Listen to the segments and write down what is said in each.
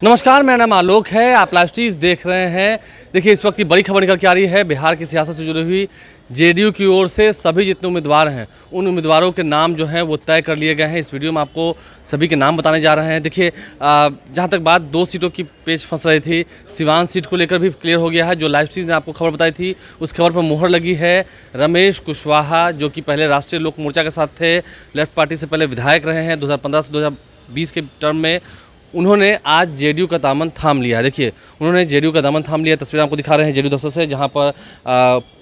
नमस्कार, मेरा नाम आलोक है। आप लाइव स्ट्रीज देख रहे हैं। देखिए, इस वक्त की बड़ी खबर निकल के आ रही है। बिहार की सियासत से जुड़ी हुई जेडीयू की ओर से सभी जितने उम्मीदवार हैं, उन उम्मीदवारों के नाम जो हैं वो तय कर लिए गए हैं। इस वीडियो में आपको सभी के नाम बताने जा रहे हैं। देखिए, जहाँ तक बात 2 सीटों की पेच फंस रही थी, सिवान सीट को लेकर भी क्लियर हो गया है। जो लाइव स्ट्रीज ने आपको खबर बताई थी, उस खबर पर मुहर लगी है। रमेश कुशवाहा, जो कि पहले राष्ट्रीय लोक मोर्चा के साथ थे, लेफ्ट पार्टी से पहले विधायक रहे हैं 2015 से 2020 के टर्म में, उन्होंने आज जेडीयू का दामन थाम लिया है। देखिए, उन्होंने जेडीयू का दामन थाम लिया। तस्वीर आपको दिखा रहे हैं जेडीयू दफ्तर से, जहां पर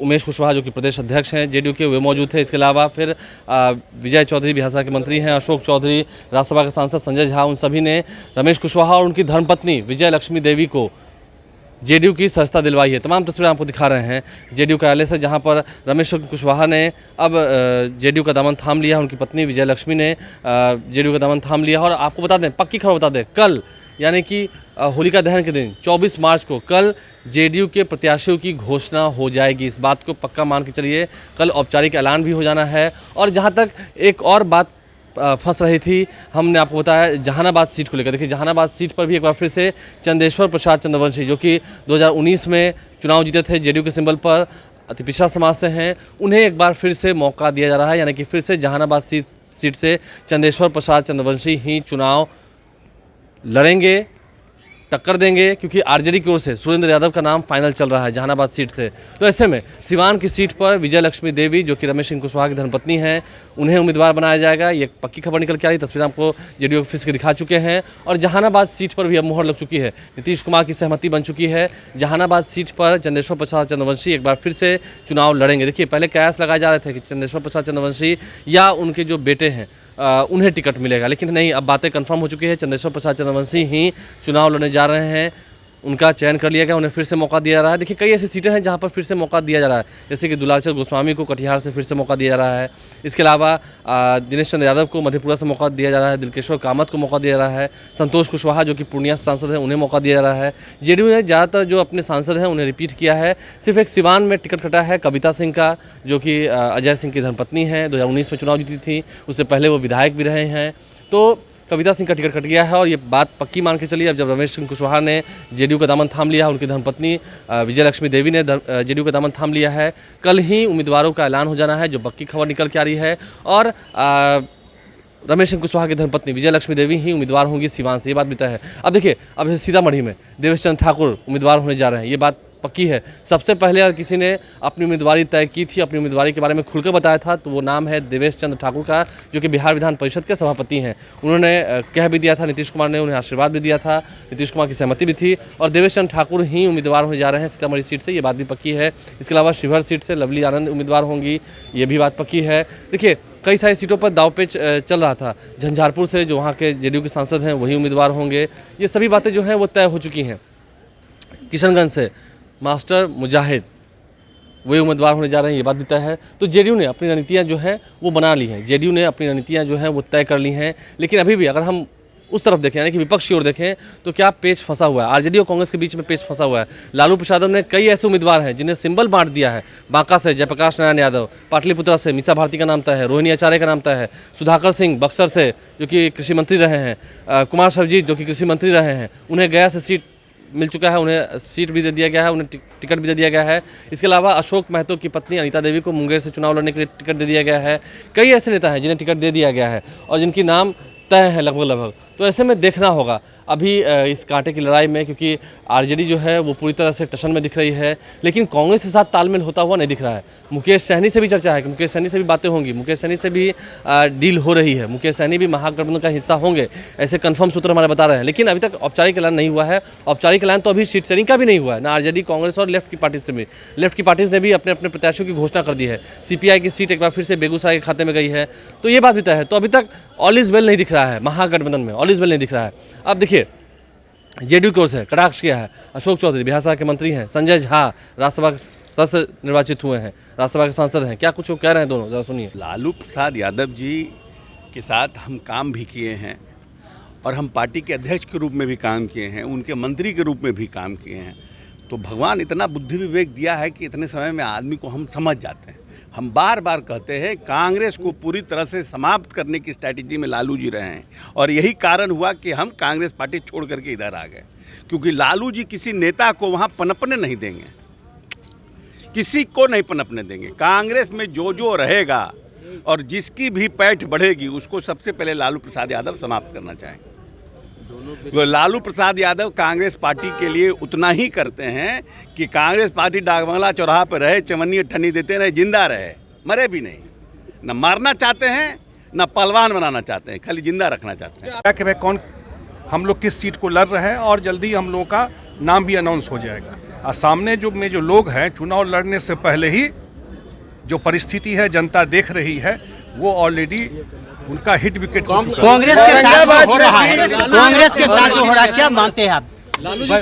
उमेश कुशवाहा, जो कि प्रदेश अध्यक्ष हैं जेडीयू के, वे मौजूद थे। इसके अलावा फिर विजय चौधरी बिहार के मंत्री हैं, अशोक चौधरी, राज्यसभा के सांसद संजय झा, उन सभी ने रमेश कुशवाहा और उनकी धर्मपत्नी विजय लक्ष्मी देवी को जेडीयू की सदस्यता दिलवाई है। तमाम तस्वीरें आपको दिखा रहे हैं जेडीयू कार्यालय से, जहां पर रमेश कुशवाहा ने अब जेडीयू का दामन थाम लिया। उनकी पत्नी विजय लक्ष्मी ने जेडीयू का दामन थाम लिया। और आपको बता दें, पक्की खबर बता दें, कल यानी कि होलिका दहन के दिन 24 मार्च को कल जेडीयू के प्रत्याशियों की घोषणा हो जाएगी। इस बात को पक्का मान के चलिए, कल औपचारिक ऐलान भी हो जाना है। और जहाँ तक एक और बात फंस रही थी, हमने आपको बताया जहानाबाद सीट को लेकर। देखिए, जहानाबाद सीट पर भी एक बार फिर से चंदेश्वर प्रसाद चंद्रवंशी, जो कि 2019 में चुनाव जीते थे जेडीयू के सिंबल पर, अति पिछड़ा समाज से हैं, उन्हें एक बार फिर से मौका दिया जा रहा है। यानी कि फिर से जहानाबाद सीट से चंदेश्वर प्रसाद चंद्रवंशी ही चुनाव लड़ेंगे, टक्कर देंगे, क्योंकि आरजेडी की ओर से सुरेंद्र यादव का नाम फाइनल चल रहा है जहानाबाद सीट से। तो ऐसे में सिवान की सीट पर विजय लक्ष्मी देवी, जो कि रमेश कुशवाहा की धर्मपत्नी हैं, उन्हें उम्मीदवार बनाया जाएगा। ये पक्की खबर निकल के आ रही। तस्वीर आपको जेडीयू ऑफिस के दिखा चुके हैं। और जहानाबाद सीट पर भी अब मुहर लग चुकी है, नीतीश कुमार की सहमति बन चुकी है। जहानाबाद सीट पर चंदेश्वर प्रसाद चंद्रवंशी एक बार फिर से चुनाव लड़ेंगे। देखिए, पहले कयास लगाए जा रहे थे कि चंदेश्वर प्रसाद चंद्रवंशी या उनके जो बेटे हैं उन्हें टिकट मिलेगा, लेकिन नहीं, अब बातें कंफर्म हो चुकी है। चंदेश्वर प्रसाद चंद्रवंशी ही चुनाव लड़ने जा रहे हैं। उनका चयन कर लिया गया, उन्हें फिर से मौका दिया जा रहा है। देखिए, कई ऐसी सीटें हैं जहां पर फिर से मौका दिया जा रहा है, जैसे कि दुलालचंद गोस्वामी को कटिहार से फिर से मौका दिया जा रहा है। इसके अलावा दिनेश चंद्र यादव को मधेपुरा से मौका दिया जा रहा है, दिलकेश्वर कामत को मौका दिया जा रहा है, संतोष कुशवाहा, जो कि पूर्णिया सांसद हैं, उन्हें मौका दिया जा रहा है। जेडीयू ने ज़्यादातर जो अपने सांसद हैं उन्हें रिपीट किया है। सिर्फ एक सिवान में टिकट कटा है कविता सिंह का, जो कि अजय सिंह की धर्मपत्नी है, 2019 में चुनाव जीती थी, उससे पहले वो विधायक भी रहे हैं। तो कविता सिंह का टिकट कट गया है। और ये बात पक्की मान के चलिए, अब जब रमेश कुशवाहा ने जेडीयू का दामन थाम लिया, उनकी धर्मपत्नी विजय लक्ष्मी देवी ने जेडीयू का दामन थाम लिया है, कल ही उम्मीदवारों का ऐलान हो जाना है, जो पक्की खबर निकल के आ रही है। और रमेश कुशवाहा की धर्मपत्नी विजय लक्ष्मी देवी ही उम्मीदवार होंगी सिवान से, ये बात भी तय है। अब देखिए, अब सीतामढ़ी में देवेश चंद्र ठाकुर उम्मीदवार होने जा रहे हैं, ये बात पक्की है। सबसे पहले अगर किसी ने अपनी उम्मीदवारी तय की थी, अपनी उम्मीदवारी के बारे में खुलकर बताया था, तो वो नाम है देवेश चंद्र ठाकुर का, जो कि बिहार विधान परिषद के सभापति हैं। उन्होंने कह भी दिया था, नीतीश कुमार ने उन्हें आशीर्वाद भी दिया था, नीतीश कुमार की सहमति भी थी। और देवेश चंद्र ठाकुर ही उम्मीदवार होने जा रहे हैं सीतामढ़ी सीट से, ये बात भी पक्की है। इसके अलावा शिवहर सीट से लवली आनंद उम्मीदवार होंगी, ये भी बात पक्की है। देखिए, कई सारी सीटों पर दावपेच चल रहा था। झंझारपुर से जो वहाँ के जेडीयू के सांसद हैं वही उम्मीदवार होंगे, ये सभी बातें जो हैं वो तय हो चुकी हैं। किशनगंज से मास्टर मुजाहिद वही उम्मीदवार होने जा रहे हैं, ये बात भी तय है। तो जेडीयू ने अपनी रणनीतियाँ जो हैं वो बना ली हैं, जेडीयू ने अपनी रणनीतियाँ जो हैं वो तय कर ली हैं। लेकिन अभी भी अगर हम उस तरफ देखें, यानी कि विपक्ष की ओर देखें, तो क्या पेच फंसा हुआ है, आरजेडी और कांग्रेस के बीच में पेच फंसा हुआ है। लालू प्रसाद ने कई ऐसे उम्मीदवार हैं जिन्हें सिंबल बांट दिया है। बांका से जयप्रकाश नारायण यादव, पाटलिपुत्रा से मीसा भारती का नाम तय है, रोहिणी आचार्य का नाम तय है, सुधाकर सिंह बक्सर से, जो कि कृषि मंत्री रहे हैं, कुमार सर्वजीत, जो कि कृषि मंत्री रहे हैं, उन्हें गया से सीट मिल चुका है, उन्हें सीट भी दे दिया गया है, उन्हें टिकट भी दे दिया गया है। इसके अलावा अशोक महतो की पत्नी अनीता देवी को मुंगेर से चुनाव लड़ने के लिए टिकट दे दिया गया है। कई ऐसे नेता हैं जिन्हें टिकट दे दिया गया है और जिनकी नाम तय है लगभग। तो ऐसे में देखना होगा अभी इस कांटे की लड़ाई में, क्योंकि आरजेडी जो है वो पूरी तरह से टशन में दिख रही है, लेकिन कांग्रेस के साथ तालमेल होता हुआ नहीं दिख रहा है। मुकेश सहनी से भी चर्चा है कि मुकेश सहनी से भी बातें होंगी, मुकेश सहनी से भी डील हो रही है, मुकेश सहनी भी महागठबंधन का हिस्सा होंगे, ऐसे कन्फर्म सूत्र हमारे बता रहे हैं। लेकिन अभी तक औपचारिक ऐलान नहीं हुआ है। औपचारिक ऐलान तो अभी सीट शेयरिंग का भी नहीं हुआ है, ना आरजेडी, कांग्रेस और लेफ्ट की पार्टी से भी। लेफ्ट की पार्टीज ने भी अपने अपने प्रत्याशियों की घोषणा कर दी है। सीपीआई की सीट एक बार फिर से बेगूसराय के खाते में गई है, तो ये बात भी तय है। तो अभी तक ऑल इज वेल नहीं दिख रहा है, महागठबंधन में ऑल इज वेल नहीं दिख रहा है। अब देखिए, जेडीयू की ओर से कटाक्ष किया है। अशोक चौधरी बिहार के मंत्री हैं, संजय झा राज्यसभा के सदस्य निर्वाचित हुए हैं, राज्यसभा के सांसद हैं। क्या कुछ वो कह रहे हैं दोनों, जरा सुनिए। लालू प्रसाद यादव जी के साथ हम काम भी किए हैं और हम पार्टी के अध्यक्ष के रूप में भी काम किए हैं, उनके मंत्री के रूप में भी काम किए हैं। तो भगवान इतना बुद्धि विवेक दिया है कि इतने समय में आदमी को हम समझ जाते हैं। हम बार बार कहते हैं कांग्रेस को पूरी तरह से समाप्त करने की स्ट्रैटेजी में लालू जी रहे हैं, और यही कारण हुआ कि हम कांग्रेस पार्टी छोड़ करके इधर आ गए, क्योंकि लालू जी किसी नेता को वहाँ पनपने नहीं देंगे, किसी को नहीं पनपने देंगे। कांग्रेस में जो रहेगा और जिसकी भी पैठ बढ़ेगी उसको सबसे पहले लालू प्रसाद यादव समाप्त करना चाहेंगे। वो लालू प्रसाद यादव कांग्रेस पार्टी के लिए उतना ही करते हैं कि कांग्रेस पार्टी डाकबंगला चौराहा पर रहे, चवन्नी ठन्नी देते रहे, जिंदा रहे, मरे भी नहीं। न मारना चाहते हैं न पहलवान बनाना चाहते हैं, खाली जिंदा रखना चाहते हैं। कि भाई कौन हम लोग किस सीट को लड़ रहे हैं और जल्दी हम लोगों का नाम भी अनाउंस हो जाएगा। और सामने जो लोग हैं, चुनाव लड़ने से पहले ही जो परिस्थिति है जनता देख रही है, वो ऑलरेडी उनका हिट विकेट कांग्रेस के साथ हो रहा है, कांग्रेस के साथ जो हो रहा है, क्या मानते हैं आप?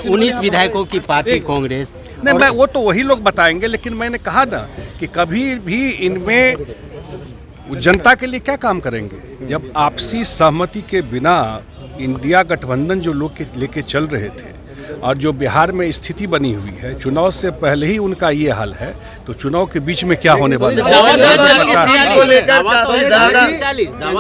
19 विधायकों की पार्टी कांग्रेस। नहीं, मैं वो तो वही लोग बताएंगे, लेकिन मैंने कहा ना कि कभी भी इनमें जनता के लिए क्या काम करेंगे जब आपसी सहमति के बिना इंडिया गठबंधन जो लोग लेके चल रहे थे, और जो बिहार में स्थिति बनी हुई है, चुनाव से पहले ही उनका ये हाल है, तो चुनाव के बीच में क्या होने वाला है? दावा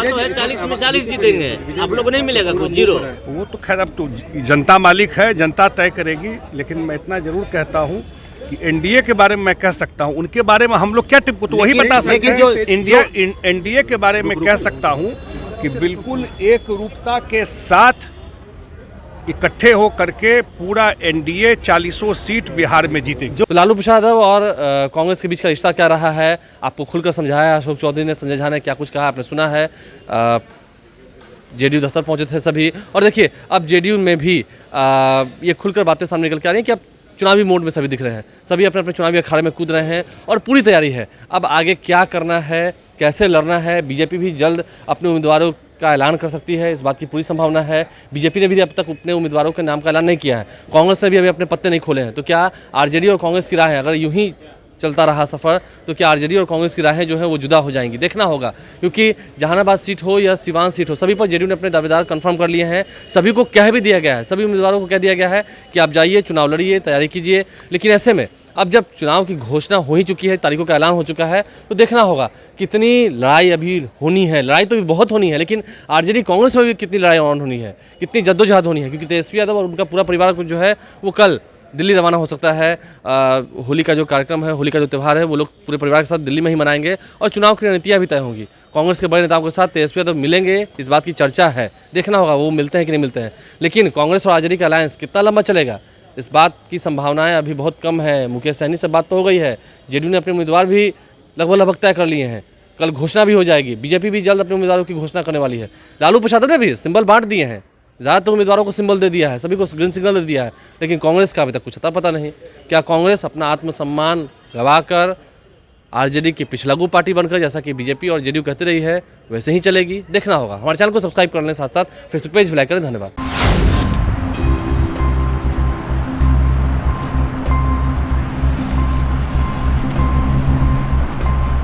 तो है 40 में 40 जीतेंगे, आप लोगों को नहीं मिलेगा कुछ, जीरो। वो तो खैर अब तो जनता मालिक है, जनता तय करेगी। लेकिन मैं इतना जरूर कहता हूँ कि एनडीए के बारे में मैं कह सकता हूँ, उनके बारे में हम लोग क्या टिप्पणी तो वही बता सकते हैं। जो एनडीए के बारे में कह सकता हूँ कि बिल्कुल एक रूपता के साथ इकट्ठे हो करके पूरा एनडीए 40 सीट बिहार में जीतेगी। तो लालू प्रसाद यादव और कांग्रेस के बीच का रिश्ता क्या रहा है, आपको खुलकर समझाया अशोक चौधरी ने, संजय झा ने क्या कुछ कहा आपने सुना है। जेडीयू दफ्तर पहुंचे थे सभी, और देखिए अब जेडीयू में भी ये खुलकर बातें सामने निकल के आ रही हैं कि अब चुनावी मोड में सभी दिख रहे हैं, सभी अपने अपने चुनावी अखाड़े में कूद रहे हैं और पूरी तैयारी है। अब आगे क्या करना है, कैसे लड़ना है, बीजेपी भी जल्द अपने उम्मीदवारों का ऐलान कर सकती है, इस बात की पूरी संभावना है। बीजेपी ने भी अब तक अपने उम्मीदवारों के नाम का ऐलान नहीं किया है, कांग्रेस ने भी अभी अपने पत्ते नहीं खोले हैं। तो क्या आरजेडी और कांग्रेस की राहें, अगर यूं ही चलता रहा सफ़र, तो क्या आरजेडी और कांग्रेस की राहें जो है वो जुदा हो जाएंगी, देखना होगा। क्योंकि जहानाबाद सीट हो या सिवान सीट हो, सभी पर जेडीयू ने अपने दावेदार कंफर्म कर लिए हैं। सभी को कह भी दिया गया है, सभी उम्मीदवारों को कह दिया गया है कि आप जाइए, चुनाव लड़िए, तैयारी कीजिए। लेकिन ऐसे में अब जब चुनाव की घोषणा हो ही चुकी है, तारीखों का ऐलान हो चुका है, तो देखना होगा कितनी लड़ाई अभी होनी है। लड़ाई तो भी बहुत होनी है, लेकिन आरजेडी कांग्रेस में भी कितनी लड़ाई ऑन होनी है, कितनी जद्दोजहद होनी है। क्योंकि तेजस्वी यादव और उनका पूरा परिवार जो है वो कल दिल्ली रवाना हो सकता है। होली का जो कार्यक्रम है, होली का जो त्यौहार है, वो लोग पूरे परिवार के साथ दिल्ली में ही मनाएंगे और चुनाव की रणनीतियाँ भी तय होंगी। कांग्रेस के बड़े नेताओं के साथ तेजस्वी यादव मिलेंगे, इस बात की चर्चा है, देखना होगा वो मिलते हैं कि नहीं मिलते हैं। लेकिन कांग्रेस और आरजेडी का अलायंस कितना लंबा चलेगा, इस बात की संभावनाएं अभी बहुत कम है। मुकेश सहनी से बात तो हो गई है, जेडीयू ने अपने उम्मीदवार भी लगभग तय कर लिए हैं, कल घोषणा भी हो जाएगी। बीजेपी भी जल्द अपने उम्मीदवारों की घोषणा करने वाली है। लालू प्रसाद ने भी सिंबल बांट दिए हैं, ज़्यादातर उम्मीदवारों को सिंबल दे दिया है, सभी को ग्रीन सिग्नल दे दिया है। लेकिन कांग्रेस का अभी तक कुछ अता पता नहीं। क्या कांग्रेस अपना आत्मसम्मान गंवाकर आरजेडी की पिछलागू पार्टी बनकर, जैसा कि बीजेपी और जेडीयू कहती रही है, वैसे ही चलेगी, देखना होगा। हमारे चैनल को सब्सक्राइब कर लें, साथ साथ फेसबुक पेज भी लाइक करें। धन्यवाद।